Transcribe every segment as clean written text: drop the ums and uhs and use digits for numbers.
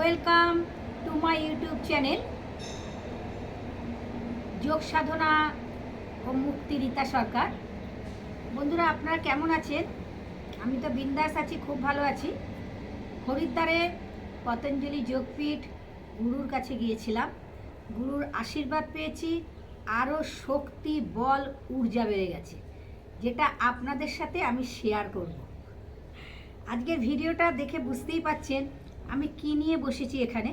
Welcome to my YouTube channel যোগ সাধনা ও মুক্তি রীতা সরকার। বন্ধুরা, আপনারা কেমন আছেন? আমি তো বিন্দাস আছি, খুব ভালো আছি। হরিদ্বারে পতঞ্জলি যোগপীঠ গুরুর কাছে গিয়েছিলাম, গুরুর আশীর্বাদ পেয়েছি, আরও শক্তি, বল, ঊর্জা বেড়ে গেছে, যেটা আপনাদের সাথে আমি শেয়ার করব। আজকের ভিডিওটা দেখে বুঝতেই পাচ্ছেন আমি কি নিয়ে বসেছি এখানে।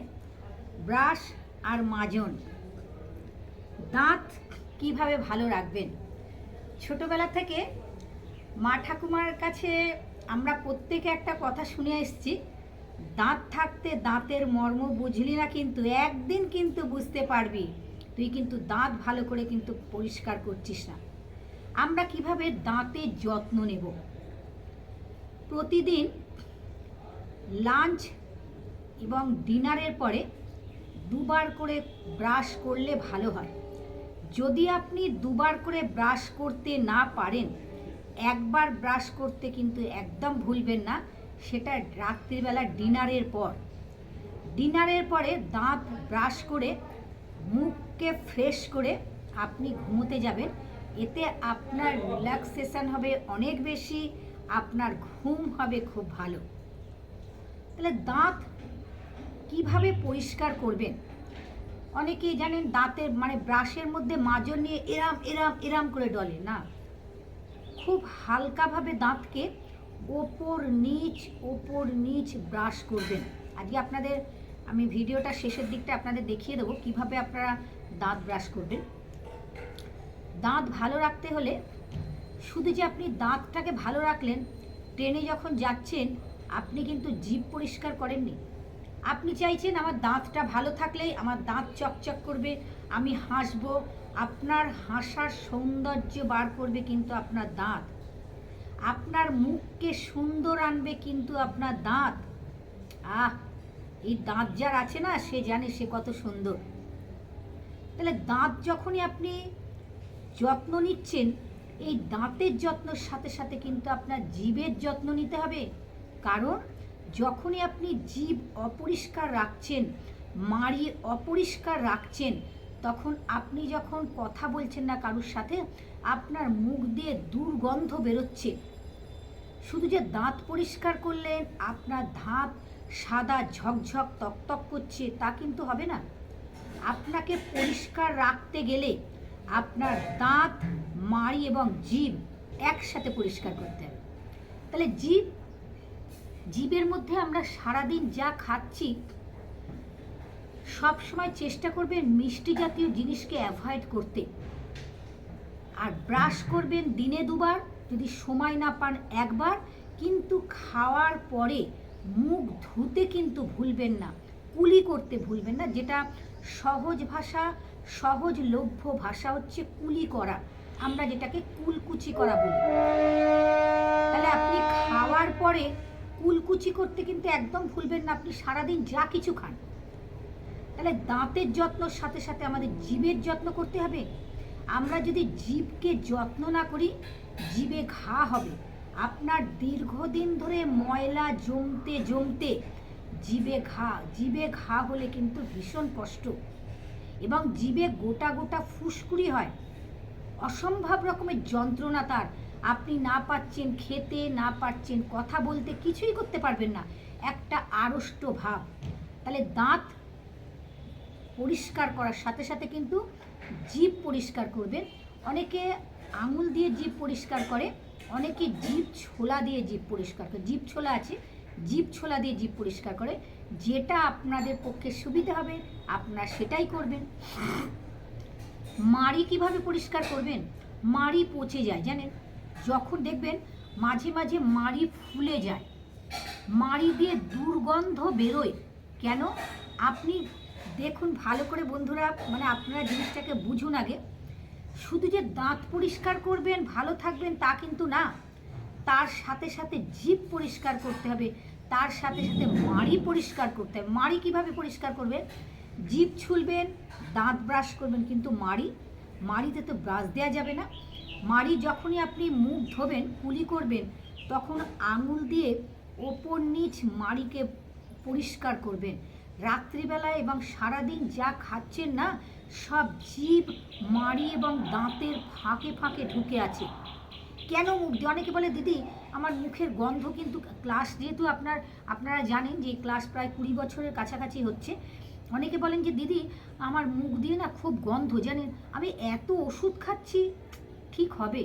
ব্রাশ আর মাজন। দাঁত কিভাবে ভালো রাখবেন। ছোটবেলা থেকে মা ঠাকুমার কাছে আমরা প্রত্যেকে একটা কথা শুনে এসেছি, দাঁত থাকতে দাঁতের মর্ম বুঝলি না কিন্তু একদিন কিন্তু বুঝতে পারবি, তুই কিন্তু দাঁত ভালো করে কিন্তু পরিষ্কার করছিস না। আমরা কিভাবে দাঁতের যত্ন নেব? প্রতিদিন লাঞ্চ এবং ডিনারের পরে দুবার করে ব্রাশ করলে ভালো হয়। যদি আপনি দুবার করে ব্রাশ করতে না পারেন, একবার ব্রাশ করতে কিন্তু একদম ভুলবেন না, সেটা রাত্রিবেলা ডিনারের পর। ডিনারের পরে দাঁত ব্রাশ করে মুখকে ফ্রেশ করে আপনি ঘুমোতে যাবেন। এতে আপনার রিল্যাক্সেশন হবে অনেক বেশি, আপনার ঘুম হবে খুব ভালো। তাহলে দাঁত কিভাবে পরিষ্কার করবেন? অনেকেই জানেন দাঁতের ব্রাশের মধ্যে মাজন নিয়ে এরাম এরাম এরাম করে ডলে না, খুব হালকাভাবে দাঁতকে ওপর নিচ ব্রাশ করবেন। আজকে আপনাদের আমি ভিডিওটা শেষের দিকটা আপনাদের দেখিয়ে দেবো কিভাবে আপনারা দাঁত ব্রাশ করবেন। দাঁত ভালো রাখতে হলে শুধু যে আপনি দাঁতটাকে ভালো রাখলেন, ট্রেনে যখন যাচ্ছেন আপনি কিন্তু জিভ পরিষ্কার করেননি। আপনি চাইছেন আমার দাঁতটা ভালো থাকলেই আমার দাঁত চকচক করবে, আমি হাসবো। আপনার হাসার সৌন্দর্য বার করবে কিন্তু আপনার দাঁত, আপনার মুখকে সুন্দর আনবে কিন্তু আপনার দাঁত। এই দাঁত যার আছে না, সে জানে সে কত সুন্দর। তাহলে দাঁত যখনই আপনি যত্ন নিচ্ছেন, এই দাঁতের যত্নের সাথে সাথে কিন্তু আপনার জিভের যত্ন নিতে হবে। কারণ যখনই আপনি জিভ অপরিষ্কার রাখছেন, মাড়ি অপরিষ্কার রাখছেন, তখন আপনি যখন কথা বলছেন না কারুর সাথে, আপনার মুখ দিয়ে দুর্গন্ধ বেরোচ্ছে। শুধু যে দাঁত পরিষ্কার করলেন আপনার দাঁত সাদা ঝকঝক তকতক করছে তা কিন্তু হবে না। আপনাকে পরিষ্কার রাখতে গেলে আপনার দাঁত, মাড়ি এবং জিভ একসাথে পরিষ্কার করতে হবে। তাহলে জিভের মধ্যে আমরা সারাদিন যা খাচ্ছি, সব সময় চেষ্টা করবেন মিষ্টি জাতীয় জিনিসকে অ্যাভয়েড করতে। আর ব্রাশ করবেন দিনে দুবার, যদি সময় না পান একবার, কিন্তু খাওয়ার পরে মুখ ধুতে কিন্তু ভুলবেন না, কুলি করতে ভুলবেন না। যেটা সহজ ভাষা, সহজলভ্য ভাষা হচ্ছে কুলি করা, আমরা যেটাকে কুলকুচি করা বলি। তাহলে আপনি খাওয়ার পরে কুলকুচি করতে কিন্তু একদম ভুলবেন না, আপনি সারাদিন যা কিছু খান। তাহলে দাঁতের যত্নর সাথে সাথে আমাদের জিভের যত্ন করতে হবে। আমরা যদি জিভকে যত্ন না করি, জিভে ঘা হবে। আপনার দীর্ঘদিন ধরে ময়লা জমতে জিভে ঘা হলে কিন্তু ভীষণ কষ্ট, এবং জিভে গোটা গোটা ফুসকুড়ি হয়, অসম্ভব রকমের যন্ত্রণা তার। আপনি না পাচ্ছেন খেতে, না পাচ্ছেন কথা বলতে, কিছুই করতে পারবেন না, একটা আড়ষ্ট ভাব। তাহলে দাঁত পরিষ্কার করার সাথে সাথে কিন্তু জিভ পরিষ্কার করবেন। অনেকে আঙুল দিয়ে জিভ পরিষ্কার করে, অনেকে জিভ ছোলা দিয়ে জিভ পরিষ্কার করে। জিভ ছোলা আছে, জিভ ছোলা দিয়ে জিভ পরিষ্কার করে। যেটা আপনাদের পক্ষে সুবিধা হবে আপনারা সেটাই করবেন। মাড়ি কিভাবে পরিষ্কার করবেন? মাড়ি পচে যায় জানেন, যখন দেখবেন মাঝে মাঝে মাড়ি ফুলে যায়, মাড়ি দিয়ে দুর্গন্ধ বেরোয়। কেন? আপনি দেখুন ভালো করে বন্ধুরা, আপনারা জিনিসটাকে বুঝুন আগে। শুধু যে দাঁত পরিষ্কার করবেন ভালো থাকবেন তা কিন্তু না, তার সাথে সাথে জিভ পরিষ্কার করতে হবে, তার সাথে সাথে মাড়ি পরিষ্কার করতে হবে। মাড়ি কিভাবে পরিষ্কার করবেন? জিভ ছুলবেন, দাঁত ব্রাশ করবেন, কিন্তু মাড়িতে তো ব্রাশ দেওয়া যাবে না। মাড়ি যখনই আপনি মুখ ধোবেন, কুলি করবেন, তখন আঙুল দিয়ে ওপর নিচ মাড়িকে পরিষ্কার করবেন। রাত্রিবেলায় এবং সারাদিন যা খাচ্ছেন না, সব জিভ, মাড়ি এবং দাঁতের ফাঁকে ফাঁকে ঢুকে আছে। কেন মুখ দিয়ে? অনেকে বলে দিদি আমার মুখের গন্ধ, কিন্তু ক্লাস যেহেতু আপনারা জানেন যে ক্লাস প্রায় 20 বছরের কাছাকাছি হচ্ছে, অনেকে বলেন যে দিদি আমার মুখ দিয়ে না খুব গন্ধ, জানেন আমি এত ওষুধ খাচ্ছি, ঠিক হবে?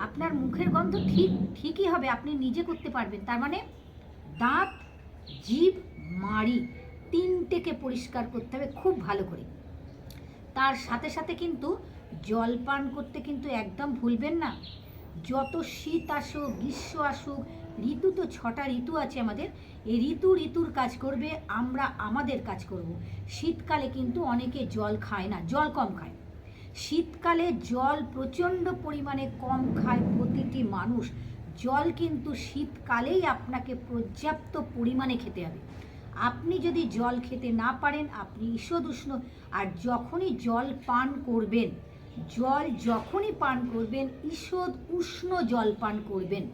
আপনার মুখের গন্ধ ঠিকই হবে, আপনি নিজে করতে পারবেন। তার মানে দাঁত, জিভ, মাড়ি তিনটেকে পরিষ্কার করতে হবে খুব ভালো করে। তার সাথে সাথে কিন্তু জল পান করতে কিন্তু একদম ভুলবেন না। যত শীত আসুক, গ্রীষ্ম আসুক, ঋতু তো 6টা ঋতু আছে আমাদের, এই ঋতুর কাজ করবে, আমরা আমাদের কাজ করব। শীতকালে কিন্তু অনেকে জল খায় না, জল কম খায়। শীতকালে জল প্রচণ্ড পরিমাণে কম খায় প্রতিটি মানুষ। জল কিন্তু শীতকালেই আপনাকে পর্যাপ্ত পরিমাণে খেতে হবে। আপনি যদি জল খেতে না পারেন, আপনি ঈষৎ উষ্ণ, আর যখনই জল পান করবেন, যখনই পান করবেন ঈষৎ উষ্ণ জল পান করবেন।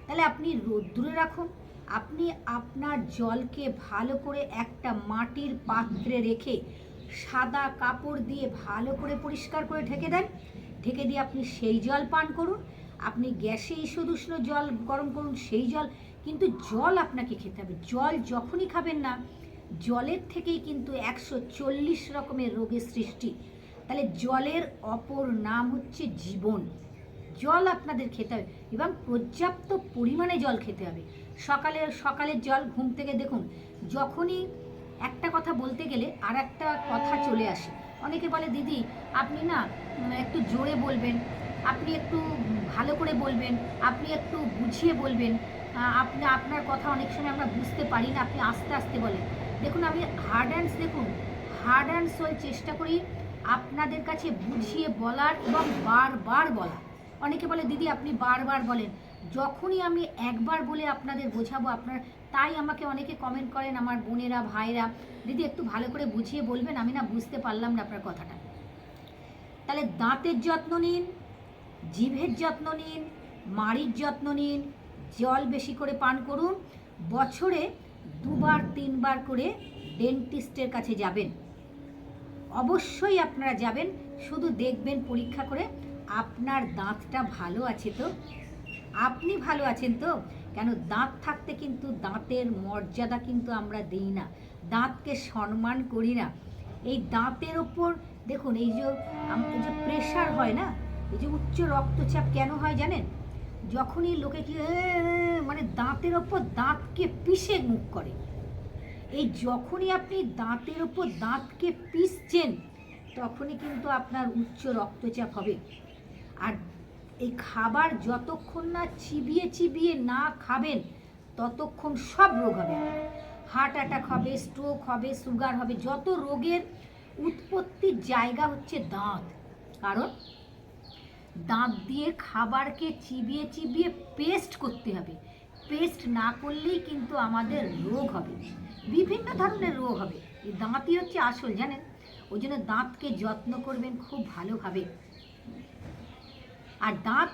তাহলে আপনি রোদ্দুরে রাখুন, আপনি আপনার জলকে ভালো করে একটা মাটির পাত্রে রেখে সাদা কাপড় দিয়ে ভালো করে পরিষ্কার করে ঢেকে দেন। ঢেকে দিয়ে আপনি সেই জল পান করুন। আপনি গ্যাসে ঈষৎ উষ্ণ জল গরম করুন, সেই জল, কিন্তু জল আপনাকে খেতে হবে। জল যখনই খাবেন না, জলের থেকেই কিন্তু 140 রকমের রোগের সৃষ্টি। তাহলে জলের অপর নাম হচ্ছে জীবন। জল আপনাদের খেতে হবে এবং পর্যাপ্ত পরিমাণে জল খেতে হবে। সকালের জল, ঘুম থেকে দেখুন, যখনই একটা কথা বলতে গেলে আর একটা কথা চলে আসে। অনেকে বলে দিদি আপনি না একটু জোরে বলবেন, আপনি একটু ভালো করে বলবেন, আপনি একটু বুঝিয়ে বলবেন, আপনার কথা অনেক সময় আমরা বুঝতে পারি না, আপনি আস্তে আস্তে বলেন। দেখুন আমি হার্ড অ্যান্ড সোল চেষ্টা করি আপনাদের কাছে বুঝিয়ে বলার এবং বারবার বলা। অনেকে বলে দিদি আপনি বারবার বলেন, যখনই আমি একবার বলে আপনাদের বোঝাবো তাই আমাকে অনেকে কমেন্ট করেন, আমার বোনেরা, ভাইরা, দিদি একটু ভালো করে বুঝিয়ে বলবেন, আমি না বুঝতে পারলাম না আপনার কথাটা। তাহলে দাঁতের যত্ন নিন, জিভের যত্ন নিন, মাড়ির যত্ন নিন, জল বেশি করে পান করুন। বছরে 2-3 বার করে ডেন্টিস্টের কাছে যাবেন, অবশ্যই আপনারা যাবেন। শুধু দেখবেন পরীক্ষা করে আপনার দাঁতটা ভালো আছে তো, আপনি ভালো আছেন তো। কেন দাঁত থাকতে কিন্তু দাঁতের মর্যাদা কিন্তু আমরা দিই না, দাঁতকে সম্মান করি না। এই দাঁতের ওপর দেখুন, এই যে প্রেশার হয় না, এই যে উচ্চ রক্তচাপ কেন হয় জানেন? যখনই লোকে কি মানে দাঁতের ওপর দাঁতকে পিষে মুখ করে, এই যখনই আপনি দাঁতের ওপর দাঁতকে পিষছেন, তখনই কিন্তু আপনার উচ্চ রক্তচাপ হবে। আর এই খাবার যতক্ষণ না চিবিয়ে না খাবেন, ততক্ষণ সব রোগ হবে। হার্ট অ্যাটাক হবে, স্ট্রোক হবে, সুগার হবে। যত রোগের উৎপত্তির জায়গা হচ্ছে দাঁত। কারণ দাঁত দিয়ে খাবারকে চিবিয়ে পেস্ট করতে হবে। পেস্ট না করলেই কিন্তু আমাদের রোগ হবে, বিভিন্ন ধরনের রোগ হবে। এই দাঁতই হচ্ছে আসল, জানেন? ওই জন্য দাঁতকে যত্ন করবেন খুব ভালোভাবে। আর দাঁত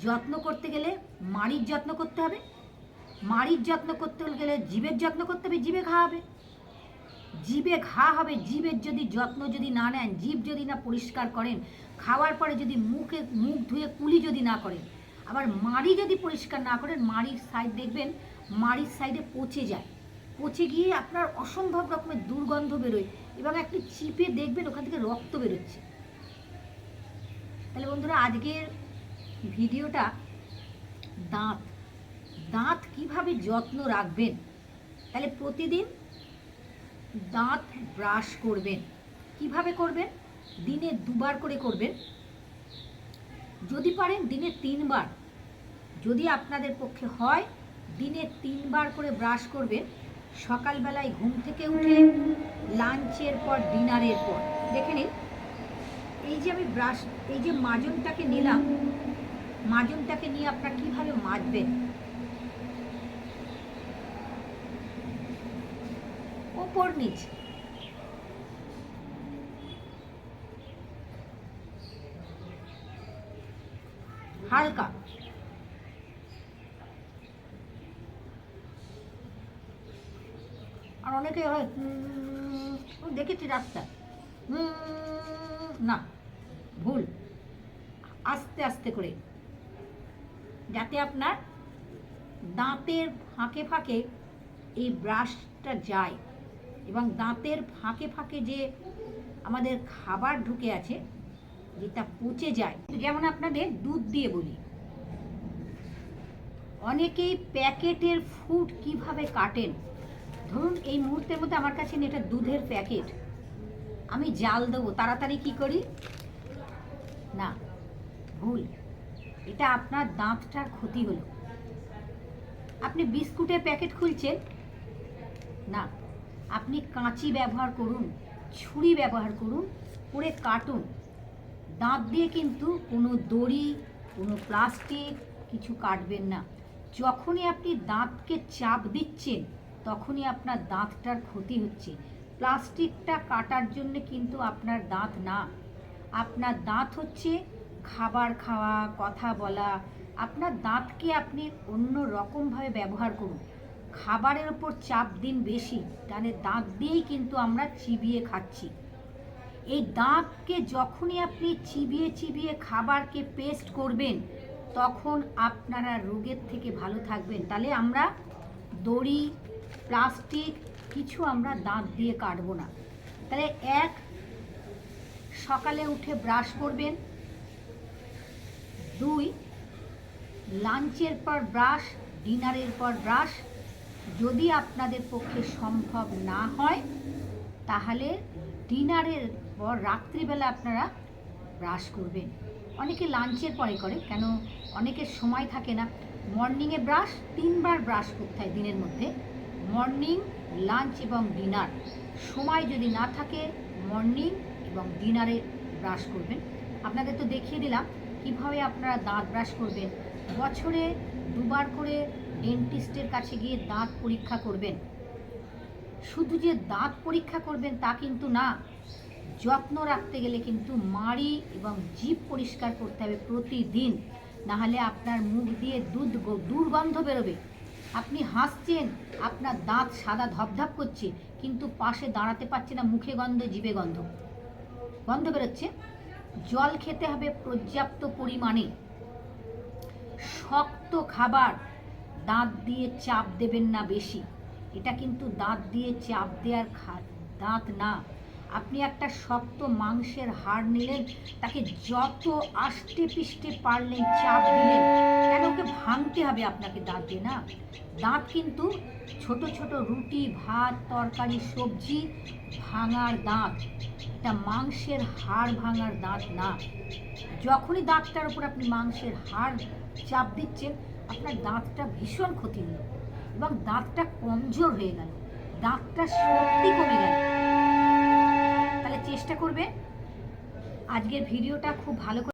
যত্ন করতে গেলে মাড়ির যত্ন করতে হবে, মাড়ির যত্ন করতে গেলে জিভের যত্ন করতে হবে, জিভে ঘা হবে, জিভের যদি যত্ন না নেন, জিভ যদি না পরিষ্কার করেন, খাওয়ার পরে যদি মুখ ধুয়ে কুলি যদি না করেন, আবার মাড়ি যদি পরিষ্কার না করেন, মাড়ির সাইড দেখবেন, মাড়ির সাইডে পচে গিয়ে আপনার অসম্ভব রকমের দুর্গন্ধ বেরোয় এবং একটু চিপে দেখবেন ওখান থেকে রক্ত বেরোচ্ছে। তাহলে বন্ধুরা, আজকের ভিডিওটা দাঁত কিভাবে যত্ন রাখবেন। তাহলে প্রতিদিন দাঁত ব্রাশ করবেন। কিভাবে করবেন? দিনে 2বার করে করবেন, যদি পারেন দিনে 3বার। যদি আপনাদের পক্ষে হয় দিনে 3বার করে ব্রাশ করবেন। সকালবেলায় ঘুম থেকে উঠে, লাঞ্চের পর, ডিনারের পর। দেখে নিন, এই যে আমি এই যে মাজনটাকে নিলাম, মাজনটাকে নিয়ে আপনারা কিভাবে মাজবেন। ওপর নিচ, হালকা, আর অনেকে হয় দেখেছি রাস্তা না, ভুল। আস্তে আস্তে করে, যাতে আপনার দাঁতের ফাঁকে ফাঁকে এই ব্রাশটা যায় এবং দাঁতের ফাঁকে ফাঁকে যে আমাদের খাবার ঢুকে আছে যেটা পচে যায়। যেমন আপনাদের দুধ দিয়ে বলি, অনেকেই প্যাকেটের ফুড কিভাবে কাটেন। ধরুন এই মুহূর্তের মধ্যে আমার কাছে এটা দুধের প্যাকেট, আমি জাল দেবো তাড়াতাড়ি, কি করি না, ভুল। এটা আপনার দাঁতটার ক্ষতি হলো। আপনি বিস্কুটের প্যাকেট খুলছেন না, আপনি কাঁচি ব্যবহার করুন, ছুরি ব্যবহার করুন, করে কাটুন। দাঁত দিয়ে কিন্তু কোনো দড়ি, কোনো প্লাস্টিক কিছু কাটবেন না। যখনই আপনি দাঁতকে চাপ দিচ্ছেন তখনই আপনার দাঁতটার ক্ষতি হচ্ছে। প্লাস্টিকটা কাটার জন্য কিন্তু আপনার দাঁত না, আপনার দাঁত হচ্ছে খাবার খাওয়া, কথা বলা। আপনার দাঁতকে আপনি অন্য রকমভাবে ব্যবহার করুন। খাবারের ওপর চাপ দিন বেশি, তাহলে দাঁত দিয়েই কিন্তু আমরা চিবিয়ে খাচ্ছি। এই দাঁতকে যখনই আপনি চিবিয়ে চিবিয়ে খাবারকে পেস্ট করবেন তখন আপনারা রোগের থেকে ভালো থাকবেন। তাহলে আমরা দড়ি, প্লাস্টিক কিছু আমরা দাঁত দিয়ে কাটবো না। তাহলে এক, সকালে উঠে ব্রাশ করবেন। 2, লাঞ্চের পর ব্রাশ, ডিনারের পর ব্রাশ। যদি আপনাদের পক্ষে সম্ভব না হয় তাহলে ডিনারের পর রাত্রিবেলা আপনারা ব্রাশ করবেন। অনেকে লাঞ্চের পরে করে, কেন অনেকের সময় থাকে না। মর্নিংয়ে ব্রাশ, 3 বার ব্রাশ করতে হয় দিনের মধ্যে, মর্নিং, লাঞ্চ এবং ডিনার। সময় যদি না থাকে মর্নিং এবং ডিনারে ব্রাশ করবেন। আপনাদের তো দেখিয়ে দিলাম কিভাবে আপনারা দাঁত ব্রাশ করবেন। বছরে 2 বার করে ডেন্টিস্টের কাছে গিয়ে দাঁত পরীক্ষা করবেন। শুধু যে দাঁত পরীক্ষা করবেন তা কিন্তু না, যত্ন রাখতে গেলে কিন্তু মাড়ি এবং জিভ পরিষ্কার করতে হবে প্রতিদিন, নাহলে আপনার মুখ দিয়ে দুর্গন্ধ বেরোবে। আপনি হাসছেন, আপনার দাঁত সাদা ধপধপ করছে, কিন্তু পাশে দাঁড়াতে পারছে না, মুখে গন্ধ, জিভে গন্ধ বেরোচ্ছে। জল খেতে হবে পর্যাপ্ত পরিমাণে। শক্ত খাবার দাঁত দিয়ে চাপ দেবেন না বেশি, এটা কিন্তু দাঁত দিয়ে চাপ দেওয়ার দাঁত না। আপনি একটা শক্ত মাংসের হাড় নিলেন, তাকে যত আষ্টে পিষ্টে পারলেন চাপ দিলেন, কেন ওকে ভাঙতে হবে আপনাকে দাঁত দিয়ে না। দাঁত কিন্তু ছোট ছোট রুটি, ভাত, তরকারি, সবজি ভাঙার দাঁত, এটা মাংসের হাড় ভাঙার দাঁত না। যখনই দাঁতটার উপর আপনি মাংসের হাড় চাপ দিচ্ছেন আপনার দাঁতটা ভীষণ ক্ষতি হলো এবং দাঁতটা কমজোর হয়ে গেল, দাঁতটা শক্তি কমে গেল। তাহলে চেষ্টা করবে আজকের ভিডিওটা খুব ভালো করে